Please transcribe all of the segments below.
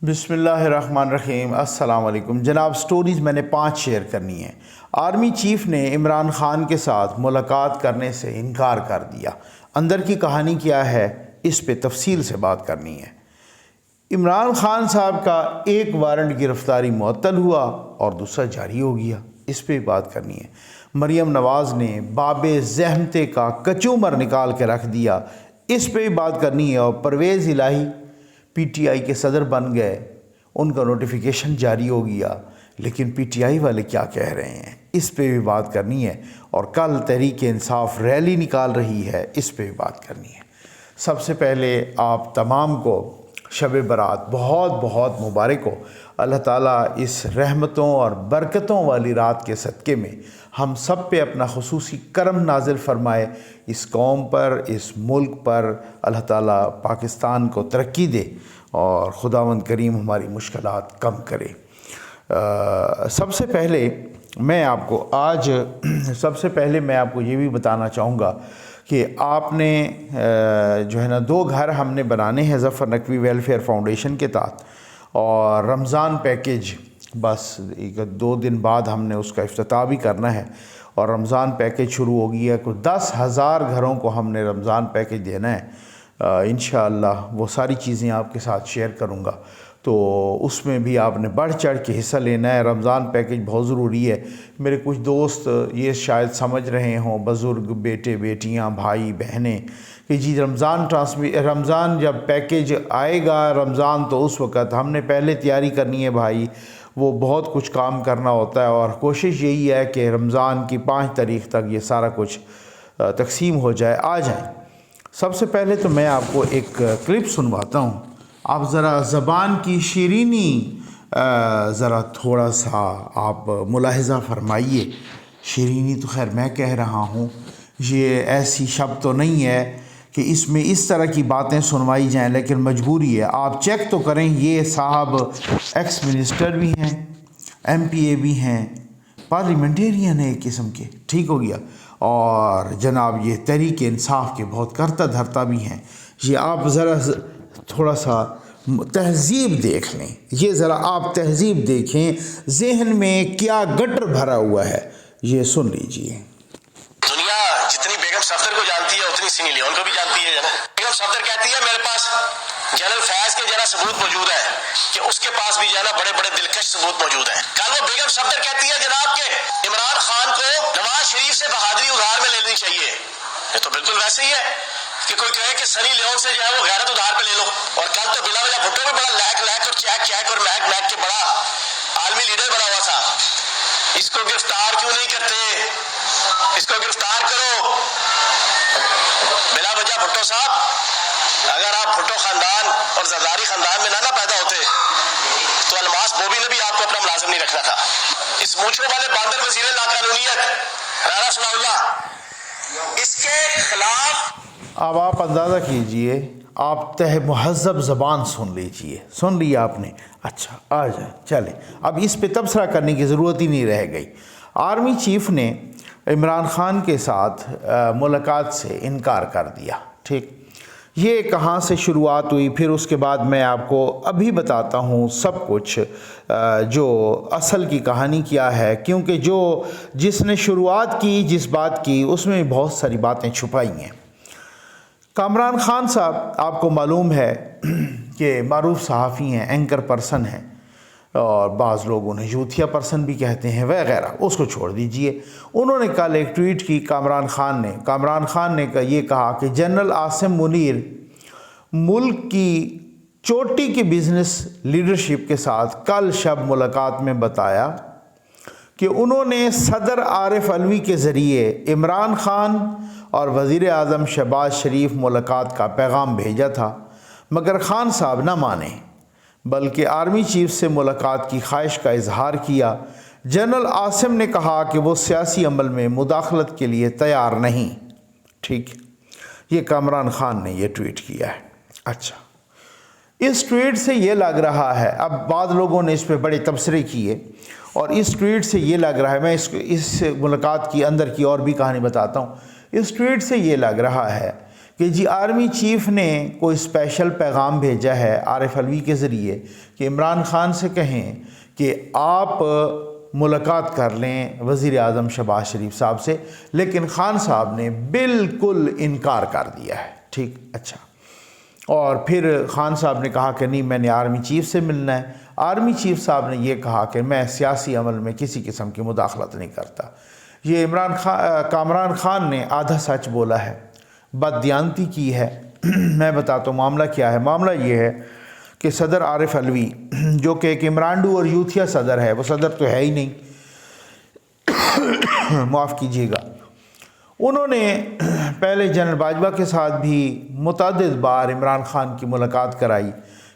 بسم اللہ الرحمن الرحیم۔ السلام علیکم جناب۔ سٹوریز میں نے 5 شیئر کرنی ہیں۔ آرمی چیف نے عمران خان کے ساتھ ملاقات کرنے سے انکار کر دیا۔ اندر کی کہانی کیا ہے اس پہ تفصیل سے بات کرنی ہے۔ عمران خان صاحب کا ایک وارنٹ گرفتاری معطل ہوا اور دوسرا جاری ہو گیا، اس پہ بات کرنی ہے۔ مریم نواز نے باب زحمتے کا کچومر نکال کے رکھ دیا، اس پہ بھی بات کرنی ہے۔ اور پرویز الہی پی ٹی آئی کے صدر بن گئے، ان کا نوٹیفیکیشن جاری ہو گیا، لیکن پی ٹی آئی والے کیا کہہ رہے ہیں اس پہ بھی بات کرنی ہے۔ اور کل تحریک انصاف ریلی نکال رہی ہے، اس پہ بھی بات کرنی ہے۔ سب سے پہلے آپ تمام کو شب برات بہت بہت مبارک ہو۔ اللہ تعالیٰ اس رحمتوں اور برکتوں والی رات کے صدقے میں ہم سب پہ اپنا خصوصی کرم نازل فرمائے، اس قوم پر، اس ملک پر اللہ تعالیٰ پاکستان کو ترقی دے اور خداوند کریم ہماری مشکلات کم کرے۔ سب سے پہلے میں آپ کو یہ بھی بتانا چاہوں گا کہ آپ نے جو ہے نا 2 گھر ہم نے بنانے ہیں ظفر نقوی ویلفیئر فاؤنڈیشن کے تحت، اور رمضان پیکیج بس 2 دن بعد ہم نے اس کا افتتاح بھی کرنا ہے، اور رمضان پیکیج شروع ہو گئی ہے۔ کچھ 10,000 گھروں کو ہم نے رمضان پیکیج دینا ہے۔ انشاءاللہ وہ ساری چیزیں آپ کے ساتھ شیئر کروں گا، تو اس میں بھی آپ نے بڑھ چڑھ کے حصہ لینا ہے۔ رمضان پیکیج بہت ضروری ہے۔ میرے کچھ دوست یہ شاید سمجھ رہے ہوں، بزرگ بیٹے بیٹیاں بھائی بہنیں، کہ جی رمضان جب پیکیج آئے گا رمضان تو اس وقت ہم نے پہلے تیاری کرنی ہے بھائی، وہ بہت کچھ کام کرنا ہوتا ہے، اور کوشش یہی ہے کہ رمضان کی 5 تاریخ تک یہ سارا کچھ تقسیم ہو جائے، آ جائیں۔ سب سے پہلے تو میں آپ کو ایک کلپ سنواتا ہوں، آپ ذرا زبان کی شیرینی ذرا تھوڑا سا آپ ملاحظہ فرمائیے۔ شیرینی تو خیر میں کہہ رہا ہوں، یہ ایسی شب تو نہیں ہے کہ اس میں اس طرح کی باتیں سنوائی جائیں، لیکن مجبوری ہے۔ آپ چیک تو کریں، یہ صاحب ایکس منسٹر بھی ہیں، ایم پی اے بھی ہیں، پارلیمنٹیرین ہیں ایک قسم کے، ٹھیک ہو گیا، اور جناب یہ تحریک انصاف کے بہت کرتا دھرتا بھی ہیں۔ یہ آپ ذرا تھوڑا سا تہذیب دیکھ لیں، یہ ذرا آپ تہذیب دیکھیں، ذہن میں کیا گٹر بھرا ہوا ہے، یہ سن لیجئے۔ دنیا جتنی بیگم صفدر کو جانتی ہے اتنی سنی لیون کو بھی جانتی ہے۔ بیگم صفدر کہتی ہے میرے پاس جنرل فیض کے جنا ثبوت موجود ہے کہ اس کے پاس بھی جو ہے نا بڑے بڑے دلکش ثبوت موجود ہیں۔ کل وہ بیگم صفدر کہتی ہے جناب کہ عمران خان کو نواز شریف سے بہادری ادھار میں لینی چاہیے۔ یہ تو بالکل ویسے ہی ہے کہ کوئی کہے کہ سنی لیون سے جو ہے وہ غیرت ادھار پہ لے لو، اور کل تو بلا وجہ بھٹو بھی بڑا لیک اور چیک اور میک کے بڑا عالمی لیڈر بنا ہوا تھا۔ اس کو گرفتار کیوں نہیں کرتے؟ اس کو گرفتار کرو بلا وجہ۔ بھٹو صاحب، اگر آپ بھٹو خاندان اور زرداری خاندان میں نہ پیدا ہوتے تو الماس بوبی نے بھی آپ کو اپنا ملازم نہیں رکھنا تھا۔ اس مونچھوں والے باندر وزیر لاقانونیت رانا ثناء اللہ، اس کے خلاف اب آپ اندازہ کیجئے، آپ مہذب زبان سن لیجئے، سن لیا آپ نے؟ اچھا آ جائیں، چلیں اب اس پہ تبصرہ کرنے کی ضرورت ہی نہیں رہ گئی۔ آرمی چیف نے عمران خان کے ساتھ ملاقات سے انکار کر دیا، ٹھیک۔ یہ کہاں سے شروعات ہوئی، پھر اس کے بعد میں آپ کو ابھی بتاتا ہوں سب کچھ، جو اصل کی کہانی کیا ہے، کیونکہ جس نے شروعات کی، جس بات کی، اس میں بہت ساری باتیں چھپائی ہیں۔ کامران خان صاحب آپ کو معلوم ہے کہ معروف صحافی ہیں، اینکر پرسن ہیں، اور بعض لوگ انہیں یوتھیا پرسن بھی کہتے ہیں وغیرہ، اس کو چھوڑ دیجئے۔ انہوں نے کل ایک ٹویٹ کی کامران خان نے یہ کہا کہ جنرل عاصم منیر ملک کی چوٹی کی بزنس لیڈرشپ کے ساتھ کل شب ملاقات میں بتایا کہ انہوں نے صدر عارف علوی کے ذریعے عمران خان اور وزیر اعظم شہباز شریف ملاقات کا پیغام بھیجا تھا، مگر خان صاحب نہ مانے، بلکہ آرمی چیف سے ملاقات کی خواہش کا اظہار کیا۔ جنرل عاصم نے کہا کہ وہ سیاسی عمل میں مداخلت کے لیے تیار نہیں، ٹھیک۔ یہ کامران خان نے یہ ٹویٹ کیا ہے۔ اچھا، اس ٹویٹ سے یہ لگ رہا ہے، اب بعض لوگوں نے اس پہ بڑے تبصرے کیے، اور اس ٹویٹ سے یہ لگ رہا ہے، میں اس ملاقات کی اندر کی اور بھی کہانی بتاتا ہوں۔ اس ٹویٹ سے یہ لگ رہا ہے کہ کہ جی آرمی چیف نے کوئی اسپیشل پیغام بھیجا ہے عارف علوی کے ذریعے کہ عمران خان سے کہیں کہ آپ ملاقات کر لیں وزیر اعظم شہباز شریف صاحب سے، لیکن خان صاحب نے بالکل انکار کر دیا ہے. ٹھیک، اچھا. اور پھر خان صاحب نے کہا کہ نہیں، میں نے آرمی چیف سے ملنا ہے. آرمی چیف صاحب نے یہ کہا کہ میں سیاسی عمل میں کسی قسم کی مداخلت نہیں کرتا. یہ کامران خان نے آدھا سچ بولا ہے، بددیانتی کی ہے. میں بتاتا ہوں معاملہ کیا ہے. معاملہ یہ ہے کہ صدر عارف علوی جو کہ ایک عمرانڈو اور یوتھیا صدر ہے، وہ صدر تو ہے ہی نہیں، معاف کیجیے گا، انہوں نے پہلے جنرل باجوہ کے ساتھ بھی متعدد بار عمران خان کی ملاقات کرائی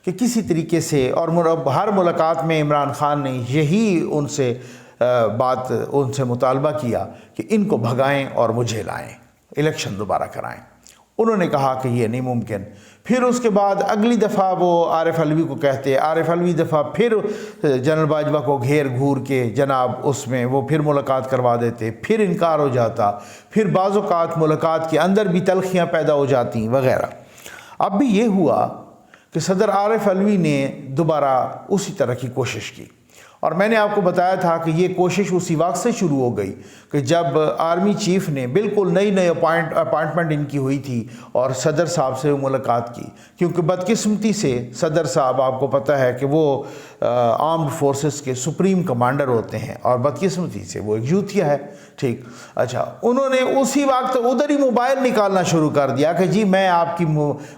کہ کسی طریقے سے، اور ہر ملاقات میں عمران خان نے یہی ان سے مطالبہ کیا کہ ان کو بھگائیں اور مجھے لائیں، الیکشن دوبارہ کرائیں. انہوں نے کہا کہ یہ نہیں ممکن. پھر اس کے بعد اگلی دفعہ وہ عارف علوی کو کہتے، عارف علوی دفعہ پھر جنرل باجوہ کو گھیر گھور کے جناب اس میں وہ پھر ملاقات کروا دیتے، پھر انکار ہو جاتا، پھر بعض اوقات ملاقات کے اندر بھی تلخیاں پیدا ہو جاتی وغیرہ. اب بھی یہ ہوا کہ صدر عارف علوی نے دوبارہ اسی طرح کی کوشش کی، اور میں نے آپ کو بتایا تھا کہ یہ کوشش اسی وقت سے شروع ہو گئی کہ جب آرمی چیف نے بالکل نئی اپائنٹمنٹ ان کی ہوئی تھی اور صدر صاحب سے ملاقات کی. کیونکہ بدقسمتی سے صدر صاحب، آپ کو پتہ ہے کہ وہ آرمڈ فورسز کے سپریم کمانڈر ہوتے ہیں، اور بدقسمتی سے وہ ایک یوتھیا ہے. ٹھیک، اچھا. انہوں نے اسی وقت ادھر ہی موبائل نکالنا شروع کر دیا کہ جی میں آپ کی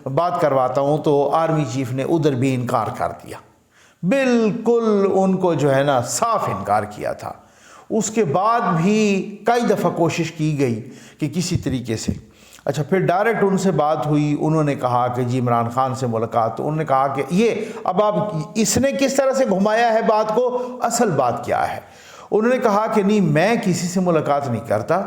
بات کرواتا ہوں، تو آرمی چیف نے ادھر بھی انکار کر دیا. بالکل ان کو جو ہے نا صاف انکار کیا تھا. اس کے بعد بھی کئی دفعہ کوشش کی گئی کہ کسی طریقے سے، اچھا پھر ڈائریکٹ ان سے بات ہوئی. انہوں نے کہا کہ جی عمران خان سے ملاقات، تو انہوں نے کہا کہ یہ اب آپ اس نے کس طرح سے گھمایا ہے بات کو، اصل بات کیا ہے. انہوں نے کہا کہ نہیں، میں کسی سے ملاقات نہیں کرتا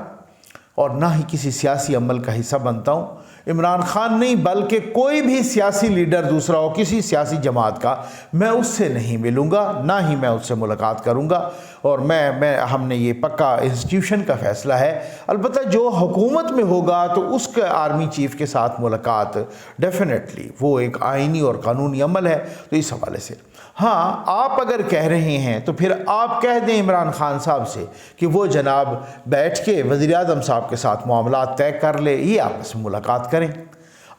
اور نہ ہی کسی سیاسی عمل کا حصہ بنتا ہوں. عمران خان نہیں بلکہ کوئی بھی سیاسی لیڈر دوسرا ہو کسی سیاسی جماعت کا، میں اس سے نہیں ملوں گا، نہ ہی میں اس سے ملاقات کروں گا. اور ہم نے یہ پکا انسٹیٹیوشن کا فیصلہ ہے. البتہ جو حکومت میں ہوگا تو اس کے آرمی چیف کے ساتھ ملاقات ڈیفینیٹلی وہ ایک آئینی اور قانونی عمل ہے. تو اس حوالے سے ہاں، آپ اگر کہہ رہے ہیں تو پھر آپ کہہ دیں عمران خان صاحب سے کہ وہ جناب بیٹھ کے وزیر اعظم صاحب کے ساتھ معاملات طے کر لے، یہ آپس میں ملاقات کریں.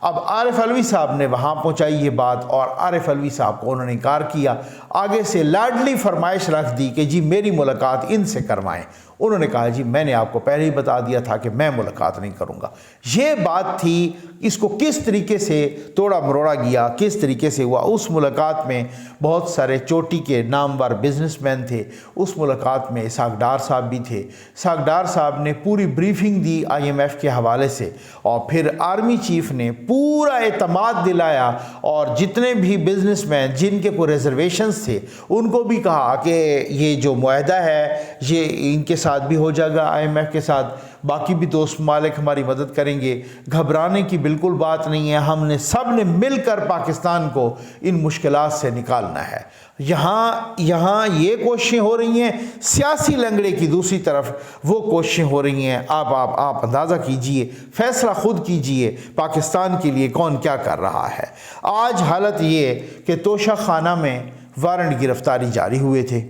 اب عارف علوی صاحب نے وہاں پہنچائی یہ بات، اور عارف علوی صاحب کو انہوں نے انکار کیا. آگے سے لاڈلی فرمائش رکھ دی کہ جی میری ملاقات ان سے کروائیں. انہوں نے کہا جی میں نے آپ کو پہلے ہی بتا دیا تھا کہ میں ملاقات نہیں کروں گا. یہ بات تھی. اس کو کس طریقے سے توڑا مروڑا گیا، کس طریقے سے ہوا. اس ملاقات میں بہت سارے چوٹی کے نامور بزنس مین تھے. اس ملاقات میں اسحاق ڈار صاحب بھی تھے. اسحاق ڈار صاحب نے پوری بریفنگ دی IMF کے حوالے سے، اور پھر آرمی چیف نے پورا اعتماد دلایا، اور جتنے بھی بزنس مین جن کے کوئی ریزرویشنز تھے ان کو بھی کہا کہ یہ جو معاہدہ ہے یہ ان کے ساتھ بھی ہو جائے گا، IMF کے ساتھ، باقی بھی دوست ممالک ہماری مدد کریں گے. گھبرانے کی بالکل بات نہیں ہے. ہم نے سب نے مل کر پاکستان کو ان مشکلات سے نکالنا ہے. یہاں یہ کوششیں ہو رہی ہیں، سیاسی لنگڑے کی دوسری طرف وہ کوششیں ہو رہی ہیں. آپ اندازہ کیجئے، فیصلہ خود کیجئے پاکستان کے لیے کون کیا کر رہا ہے. آج حالت یہ کہ توشہ خانہ میں وارنٹ گرفتاری جاری ہوئے تھے،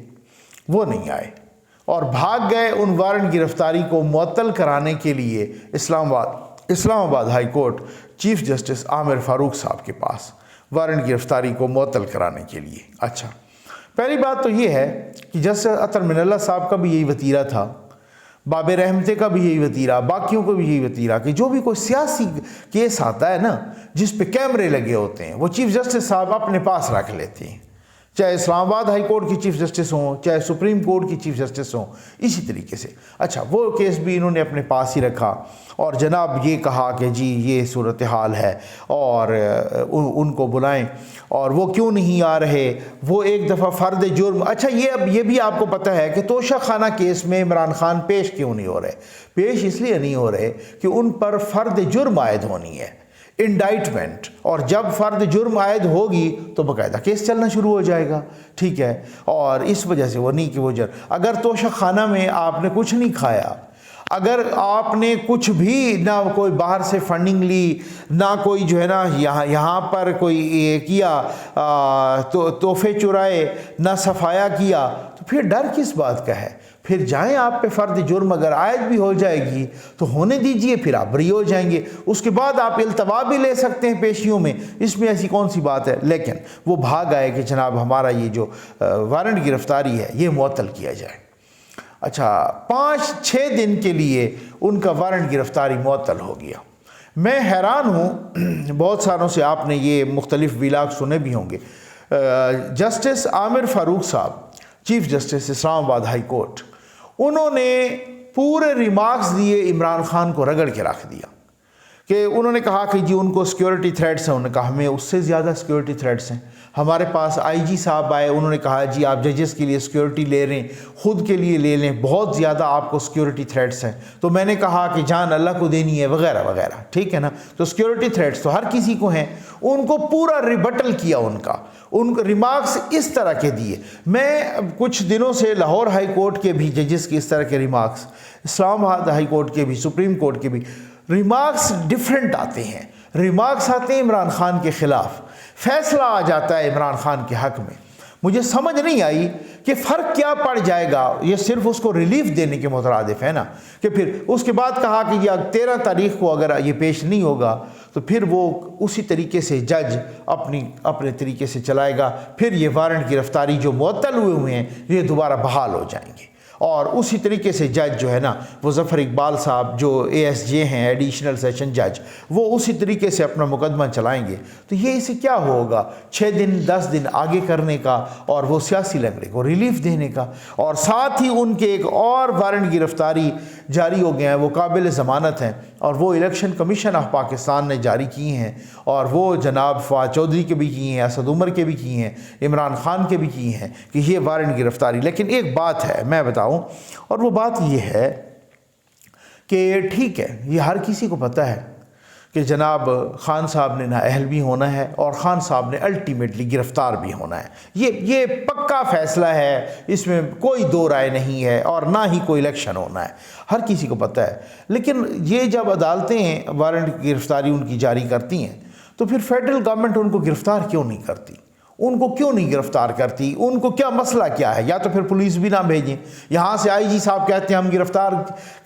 وہ نہیں آئے، اور بھاگ گئے ان وارنٹ گرفتاری کو معطل کرانے کے لیے اسلام آباد ہائی کورٹ چیف جسٹس عامر فاروق صاحب کے پاس، وارنٹ گرفتاری کو معطل کرانے کے لیے. اچھا، پہلی بات تو یہ ہے کہ جسٹس عطر من اللہ صاحب کا بھی یہی وتیرہ تھا، باب رحمتے کا بھی یہی وتیرہ، باقیوں کو بھی یہی وتیرہ کہ جو بھی کوئی سیاسی کیس آتا ہے نا جس پہ کیمرے لگے ہوتے ہیں، وہ چیف جسٹس صاحب اپنے پاس رکھ لیتے ہیں، چاہے اسلام آباد ہائی کورٹ کی چیف جسٹس ہوں، چاہے سپریم کورٹ کی چیف جسٹس ہوں، اسی طریقے سے. اچھا، وہ کیس بھی انہوں نے اپنے پاس ہی رکھا، اور جناب یہ کہا کہ جی یہ صورتحال ہے اور ان کو بلائیں، اور وہ کیوں نہیں آ رہے. وہ ایک دفعہ فرد جرم، اچھا یہ بھی آپ کو پتہ ہے کہ توشہ خانہ کیس میں عمران خان پیش کیوں نہیں ہو رہے. پیش اس لیے نہیں ہو رہے کہ ان پر فرد جرم عائد ہونی ہے، انڈائٹمنٹ، اور جب فرد جرم عائد ہوگی تو باقاعدہ کیس چلنا شروع ہو جائے گا. ٹھیک ہے، اور اس وجہ سے وہ نہیں کہ وہ اگر توشہ خانہ میں آپ نے کچھ نہیں کھایا، اگر آپ نے کچھ بھی نہ کوئی باہر سے فنڈنگ لی، نہ کوئی جو ہے نا یہاں پر کوئی کیا تو تحفے چرائے، نہ صفایا کیا، تو پھر ڈر کس بات کا ہے؟ پھر جائیں آپ پہ فرد جرم اگر عائد بھی ہو جائے گی تو ہونے دیجئے، پھر آپ بری ہو جائیں گے، اس کے بعد آپ التوا بھی لے سکتے ہیں پیشیوں میں، اس میں ایسی کون سی بات ہے؟ لیکن وہ بھاگ آئے کہ جناب ہمارا یہ جو وارنٹ گرفتاری ہے یہ معطل کیا جائے۔ اچھا 5-6 دن کے لیے ان کا وارنٹ گرفتاری معطل ہو گیا۔ میں حیران ہوں، بہت ساروں سے آپ نے یہ مختلف ویلاگ سنے بھی ہوں گے، جسٹس عامر فاروق صاحب، چیف جسٹس اسلام آباد ہائی کورٹ، انہوں نے پورے ریمارکس دیے، عمران خان کو رگڑ کے رکھ دیا کہ انہوں نے کہا کہ جی ان کو سیکیورٹی تھریٹس ہیں، انہوں نے کہا ہمیں اس سے زیادہ سیکیورٹی تھریٹس ہیں۔ ہمارے پاس آئی جی صاحب آئے، انہوں نے کہا جی آپ ججز کے لیے سیکیورٹی لے رہے ہیں، خود کے لیے لے لیں، بہت زیادہ آپ کو سیکیورٹی تھریٹس ہیں۔ تو میں نے کہا کہ جان اللہ کو دینی ہے وغیرہ وغیرہ، ٹھیک ہے نا؟ تو سیکیورٹی تھریٹس تو ہر کسی کو ہیں، ان کو پورا ریبٹل کیا، ان کو ریمارکس اس طرح کے دیے۔ میں کچھ دنوں سے لاہور ہائی کورٹ کے بھی ججز کے اس طرح کے ریمارکس، اسلام آباد ہائی کورٹ کے بھی، سپریم کورٹ کے بھی ریمارکس ڈیفرنٹ آتے ہیں۔ ریمارکس آتے ہیں عمران خان کے خلاف، فیصلہ آ جاتا ہے عمران خان کے حق میں۔ مجھے سمجھ نہیں آئی کہ فرق کیا پڑ جائے گا، یہ صرف اس کو ریلیف دینے کے مترادف ہے نا، کہ پھر اس کے بعد کہا کہ یہ 13 تاریخ کو اگر یہ پیش نہیں ہوگا تو پھر وہ اسی طریقے سے جج اپنے طریقے سے چلائے گا، پھر یہ وارنٹ گرفتاری جو معطل ہوئے ہیں یہ دوبارہ بحال ہو جائیں گے، اور اسی طریقے سے جج جو ہے نا وہ ظفر اقبال صاحب جو ASJ ہیں، ایڈیشنل سیشن جج، وہ اسی طریقے سے اپنا مقدمہ چلائیں گے۔ تو یہ اسے کیا ہوگا 6 دن 10 دن آگے کرنے کا، اور وہ سیاسی لنگڑے کو ریلیف دینے کا، اور ساتھ ہی ان کے ایک اور وارنٹ گرفتاری جاری ہو گئے ہیں، وہ قابل ضمانت ہیں، اور وہ الیکشن کمیشن آف پاکستان نے جاری کی ہیں، اور وہ جناب فواد چودھری کے بھی کی ہیں، اسد عمر کے بھی کی ہیں، عمران خان کے بھی کی ہیں کہ یہ وارنٹ گرفتاری۔ لیکن ایک بات ہے میں بتاؤں، اور وہ بات یہ ہے کہ ٹھیک ہے یہ ہر کسی کو پتہ ہے کہ جناب خان صاحب نے نااہل بھی ہونا ہے، اور خان صاحب نے الٹیمیٹلی گرفتار بھی ہونا ہے، یہ پکا فیصلہ ہے، اس میں کوئی دو رائے نہیں ہے، اور نہ ہی کوئی الیکشن ہونا ہے، ہر کسی کو پتہ ہے۔ لیکن یہ جب عدالتیں وارنٹ گرفتاری ان کی جاری کرتی ہیں تو پھر فیڈرل گورنمنٹ ان کو گرفتار کیوں نہیں کرتی؟ ان کو کیوں نہیں گرفتار کرتی؟ ان کو کیا مسئلہ کیا ہے؟ یا تو پھر پولیس بھی نہ بھیجیں، یہاں سے آئی جی صاحب کہتے ہیں ہم گرفتار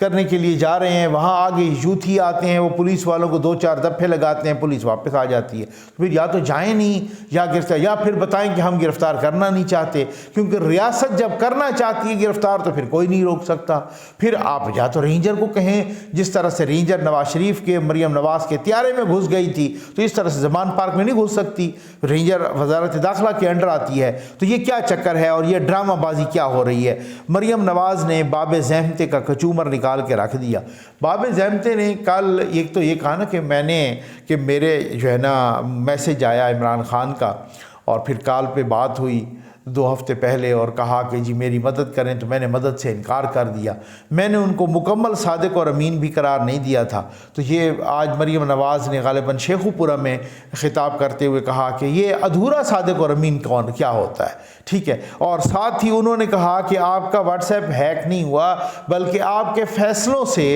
کرنے کے لیے جا رہے ہیں، وہاں آگے یوتھ ہی آتے ہیں، وہ پولیس والوں کو 2-4 دفعے لگاتے ہیں، پولیس واپس آ جاتی ہے۔ پھر یا تو جائیں نہیں یا گرفتار، یا پھر بتائیں کہ ہم گرفتار کرنا نہیں چاہتے، کیونکہ ریاست جب کرنا چاہتی ہے گرفتار تو پھر کوئی نہیں روک سکتا۔ پھر آپ یا تو رینجر کو کہیں، جس طرح سے رینجر نواز شریف کے مریم نواز کے طیارے میں گھس گئی تھی، تو اس طرح سے زمان پارک میں نہیں گھس سکتی، رینجر وزارت داخلہ کے انڈر آتی ہے۔ تو یہ کیا چکر ہے اور یہ ڈرامہ بازی کیا ہو رہی ہے؟ مریم نواز نے باب زحمتے کا کچومر نکال کے رکھ دیا۔ باب زحمتے نے کل ایک تو یہ کہا نا کہ میرے جو ہے نا میسج آیا عمران خان کا، اور پھر کال پہ بات ہوئی 2 ہفتے پہلے، اور کہا کہ جی میری مدد کریں، تو میں نے مدد سے انکار کر دیا۔ میں نے ان کو مکمل صادق اور امین بھی قرار نہیں دیا تھا۔ تو یہ آج مریم نواز نے غالباً شیخو پورہ میں خطاب کرتے ہوئے کہا کہ یہ ادھورا صادق اور امین کیا ہوتا ہے، ٹھیک ہے۔ اور ساتھ ہی انہوں نے کہا کہ آپ کا واٹس ایپ ہیک نہیں ہوا، بلکہ آپ کے فیصلوں سے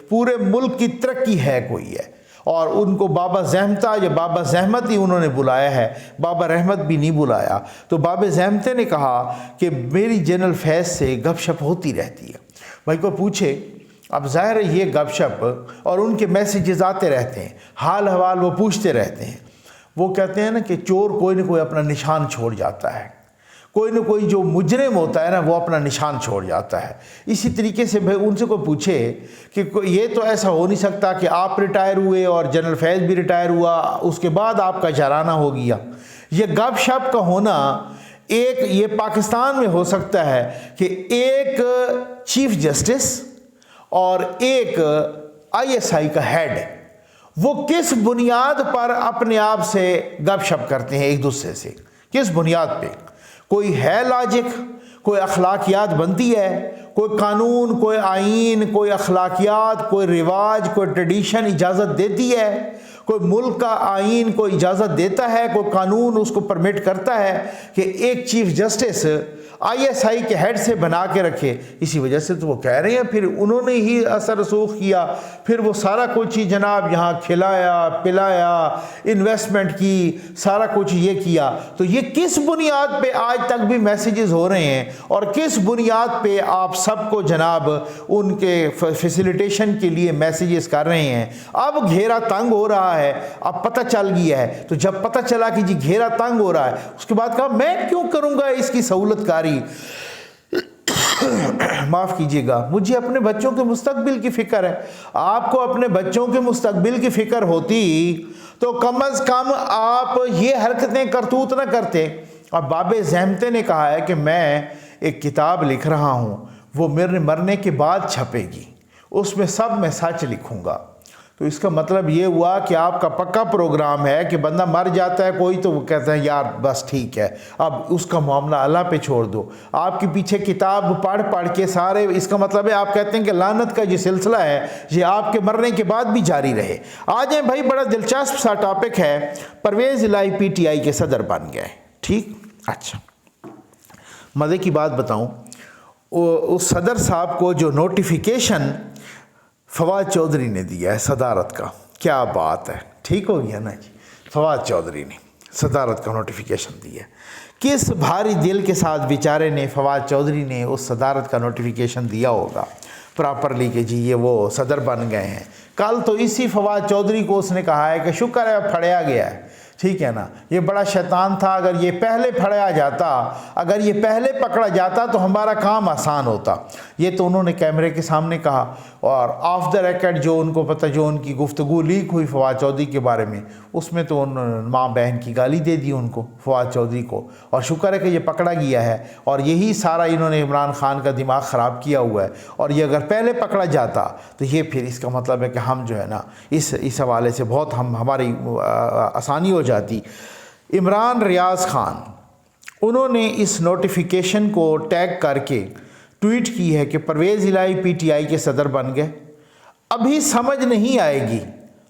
پورے ملک کی ترقی ہیک ہوئی ہے۔ اور ان کو بابا زحمتہ یا بابا زحمت ہی انہوں نے بلایا ہے، بابا رحمت بھی نہیں بلایا۔ تو بابا زحمتے نے کہا کہ میری جنرل فیض سے گپ شپ ہوتی رہتی ہے۔ بھائی کو پوچھے، اب ظاہر ہے یہ گپ شپ اور ان کے میسیجز آتے رہتے ہیں، حال حوال وہ پوچھتے رہتے ہیں۔ وہ کہتے ہیں نا کہ چور کوئی نہ کوئی اپنا نشان چھوڑ جاتا ہے، کوئی نہ کوئی جو مجرم ہوتا ہے نا وہ اپنا نشان چھوڑ جاتا ہے۔ اسی طریقے سے بھائی ان سے کوئی پوچھے کہ یہ تو ایسا ہو نہیں سکتا کہ آپ ریٹائر ہوئے اور جنرل فیض بھی ریٹائر ہوا، اس کے بعد آپ کا جرانہ ہو گیا۔ یہ گپ شپ کا ہونا یہ پاکستان میں ہو سکتا ہے کہ ایک چیف جسٹس اور ایک ISI کا ہیڈ، وہ کس بنیاد پر اپنے آپ سے گپ شپ کرتے ہیں ایک دوسرے سے، کس بنیاد پہ؟ کوئی ہے لاجک، کوئی اخلاقیات بنتی ہے، کوئی قانون، کوئی آئین، کوئی اخلاقیات، کوئی رواج، کوئی ٹریڈیشن اجازت دیتی ہے، کوئی ملک کا آئین کوئی اجازت دیتا ہے, کوئی قانون اس کو پرمٹ کرتا ہے کہ ایک chief justice I S I کے ہیڈ سے بنا کے رکھے؟ اسی وجہ سے تو وہ کہہ رہے ہیں, پھر انہوں نے ہی اثر رسوخ کیا, پھر وہ سارا کچھ ہی جناب یہاں کھلایا پلایا, انویسٹمنٹ کی, سارا کچھ یہ کیا. تو یہ کس بنیاد پہ آج تک بھی میسیجز ہو رہے ہیں, اور کس بنیاد پہ آپ سب کو جناب ان کے فیسیلیٹیشن کے لیے میسیجز کر رہے ہیں؟ اب گھیرا تنگ ہو رہا ہے, اب پتہ چل گیا ہے. تو جب پتہ چلا کہ جی گھیرا تنگ ہو رہا ہے, اس کے بعد کہا میں کیوں کروں گا اس کی سہولت کاری. معاف کیجیے گا, مجھے اپنے بچوں کے مستقبل کی فکر ہے. آپ کو اپنے بچوں کے مستقبل کی فکر ہوتی تو کم از کم آپ یہ حرکتیں کرتوت نہ کرتے. اور باب زحمتے نے کہا ہے کہ میں ایک کتاب لکھ رہا ہوں, وہ میرے مرنے کے بعد چھپے گی, اس میں سب میں سچ لکھوں گا. تو اس کا مطلب یہ ہوا کہ آپ کا پکا پروگرام ہے کہ بندہ مر جاتا ہے کوئی تو وہ کہتا ہے یار بس ٹھیک ہے, اب اس کا معاملہ اللہ پہ چھوڑ دو. آپ کے پیچھے کتاب پڑھ کے سارے, اس کا مطلب ہے آپ کہتے ہیں کہ لعنت کا یہ سلسلہ ہے یہ آپ کے مرنے کے بعد بھی جاری رہے. آ جائیں بھائی, بڑا دلچسپ سا ٹاپک ہے. پرویز الہی پی ٹی آئی کے صدر بن گئے, ٹھیک. اچھا مزے کی بات بتاؤں, اس صدر صاحب کو جو نوٹیفیکیشن فواد چودھری نے دیا ہے صدارت کا, کیا بات ہے, ٹھیک ہو گیا نا جی. فواد چودھری نے صدارت کا نوٹیفیکیشن دیا. کس بھاری دل کے ساتھ بیچارے نے, فواد چودھری نے اس صدارت کا نوٹیفیکیشن دیا ہوگا پراپرلی کہ جی یہ وہ صدر بن گئے ہیں. کل تو اسی فواد چودھری کو اس نے کہا ہے کہ شکر ہے پھڑیا گیا ہے, ٹھیک ہے نا. یہ بڑا شیطان تھا, اگر یہ پہلے پھڑیا جاتا, اگر یہ پہلے پکڑا جاتا تو ہمارا کام آسان ہوتا. یہ تو انہوں نے کیمرے کے سامنے کہا, اور آف دا ریکارڈ جو ان کو پتہ, جو ان کی گفتگو لیک ہوئی فواد چودھری کے بارے میں, اس میں تو انہوں نے ماں بہن کی گالی دے دی ان کو, فواد چودھری کو. اور شکر ہے کہ یہ پکڑا گیا ہے, اور یہی سارا انہوں نے عمران خان کا دماغ خراب کیا ہوا ہے. اور یہ اگر پہلے پکڑا جاتا تو یہ پھر اس کا مطلب ہے کہ ہم جو ہے نا اس حوالے سے بہت ہماری آسانی ہو جاتی. عمران ریاض خان, انہوں نے اس نوٹیفیکیشن کو ٹیگ کر کے ٹویٹ کی ہے کہ پرویز الہی پی ٹی آئی کے صدر بن گئے. ابھی سمجھ نہیں آئے گی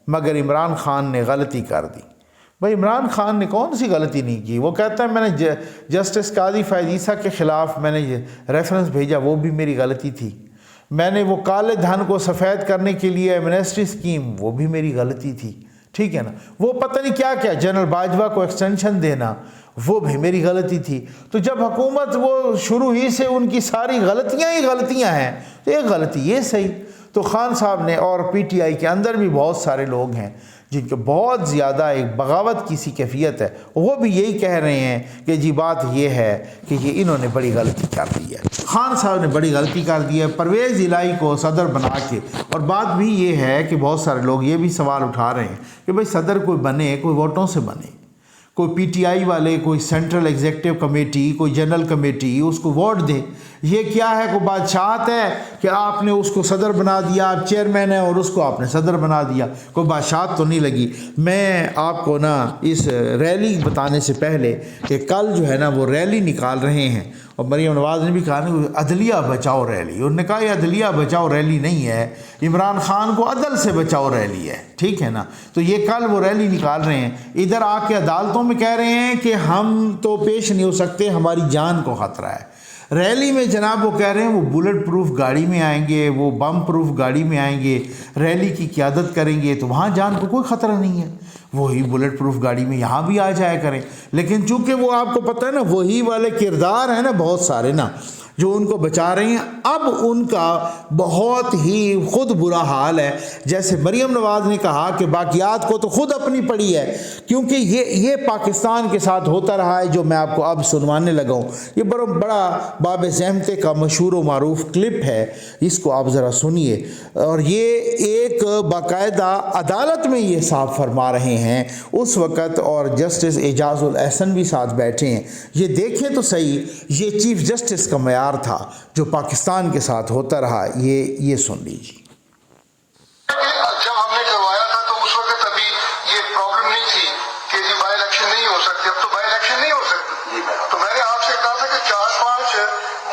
مگر عمران خان نے غلطی کر دی. بھائی عمران خان نے کون سی غلطی نہیں کی؟ وہ کہتا ہے میں نے جسٹس قاضی فیض عیسیٰ کے خلاف میں نے ریفرنس بھیجا, وہ بھی میری غلطی تھی. میں نے وہ کالے دھن کو سفید کرنے کے لیے ایمنسٹی اسکیم, وہ بھی میری غلطی تھی, ٹھیک ہے نا. وہ پتہ نہیں کیا کیا, جنرل باجوہ کو ایکسٹینشن دینا, وہ بھی میری غلطی تھی. تو جب حکومت وہ شروع ہی سے ان کی ساری غلطیاں ہی غلطیاں ہیں, تو ایک غلطی یہ صحیح. تو خان صاحب نے, اور پی ٹی آئی کے اندر بھی بہت سارے لوگ ہیں جن کو بہت زیادہ ایک بغاوت کی سی کیفیت ہے, وہ بھی یہی کہہ رہے ہیں کہ جی بات یہ ہے کہ یہ انہوں نے بڑی غلطی کر دی ہے, خان صاحب نے بڑی غلطی کر دی ہے پرویز الہی کو صدر بنا کے. اور بات بھی یہ ہے کہ بہت سارے لوگ یہ بھی سوال اٹھا رہے ہیں کہ بھئی صدر کوئی بنے, کوئی ووٹوں سے بنے, کوئی پی ٹی آئی والے, کوئی سینٹرل ایگزیکٹو کمیٹی, کوئی جنرل کمیٹی اس کو ووٹ دے. یہ کیا ہے, کوئی بادشاہت ہے کہ آپ نے اس کو صدر بنا دیا, آپ چیئرمین ہیں اور اس کو آپ نے صدر بنا دیا؟ کوئی بادشاہت تو نہیں لگی. میں آپ کو نا اس ریلی بتانے سے پہلے کہ کل جو ہے نا وہ ریلی نکال رہے ہیں, اور مریم نواز نے بھی کہا نا عدلیہ بچاؤ ریلی. انہوں نے کہا یہ عدلیہ بچاؤ ریلی نہیں ہے, عمران خان کو عدل سے بچاؤ ریلی ہے, ٹھیک ہے نا. تو یہ کل وہ ریلی نکال رہے ہیں, ادھر آ کے عدالتوں میں کہہ رہے ہیں کہ ہم تو پیش نہیں ہو سکتے, ہماری جان کو خطرہ ہے. ریلی میں جناب وہ کہہ رہے ہیں وہ بلٹ پروف گاڑی میں آئیں گے, وہ بم پروف گاڑی میں آئیں گے, ریلی کی قیادت کریں گے, تو وہاں جان کو کوئی خطرہ نہیں ہے. وہی بلٹ پروف گاڑی میں یہاں بھی آ جایا کریں. لیکن چونکہ وہ آپ کو پتہ ہے نا وہی والے کردار ہیں نا بہت سارے نا جو ان کو بچا رہے ہیں, اب ان کا بہت ہی خود برا حال ہے. جیسے مریم نواز نے کہا کہ باقیات کو تو خود اپنی پڑی ہے, کیونکہ یہ پاکستان کے ساتھ ہوتا رہا ہے, جو میں آپ کو اب سنوانے لگا ہوں. یہ بڑا باب زحمتے کا مشہور و معروف کلپ ہے, اس کو آپ ذرا سنیے. اور یہ ایک باقاعدہ عدالت میں یہ صاحب فرما رہے ہیں اس وقت, اور جسٹس اعجاز الاحسن بھی ساتھ بیٹھے ہیں. یہ دیکھیں تو صحیح, یہ چیف جسٹس کا معیار تھا جو پاکستان کے ساتھ ہوتا رہا. یہ سن لیجیے. جب ہم نے کروایا تھا تو اس وقت ابھی یہ پرابلم نہیں تھی کہ جی بائی الیکشن نہیں ہو سکتے. اب تو بائی الیکشن نہیں ہو سکتے, تو میں نے آپ سے کہا تھا کہ 4-5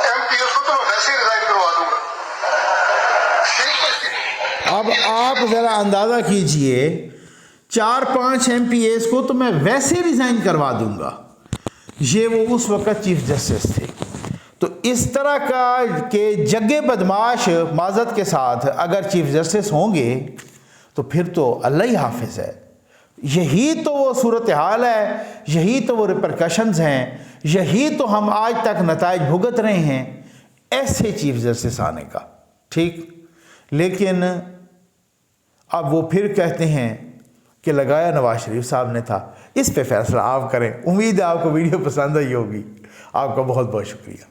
ایم پی ایس کو تو میں ویسے ہی ریزائن کروا دوں گا. اب آپ ذرا اندازہ کیجئے 4-5 MPAs کو تو میں ویسے ریزائن کروا دوں گا. یہ وہ اس وقت چیف جسٹس تھے. تو اس طرح کا کہ جگے بدماش معذرت کے ساتھ اگر چیف جسٹس ہوں گے تو پھر تو اللہ ہی حافظ ہے. یہی تو وہ صورتحال ہے, یہی تو وہ ریپرکشنز ہیں, یہی تو ہم آج تک نتائج بھگت رہے ہیں ایسے چیف جسٹس آنے کا. ٹھیک, لیکن اب وہ پھر کہتے ہیں کہ لگایا نواز شریف صاحب نے تھا. اس پہ فیصلہ آپ کریں. امید ہے آپ کو ویڈیو پسند آئی ہوگی. آپ کا بہت بہت شکریہ.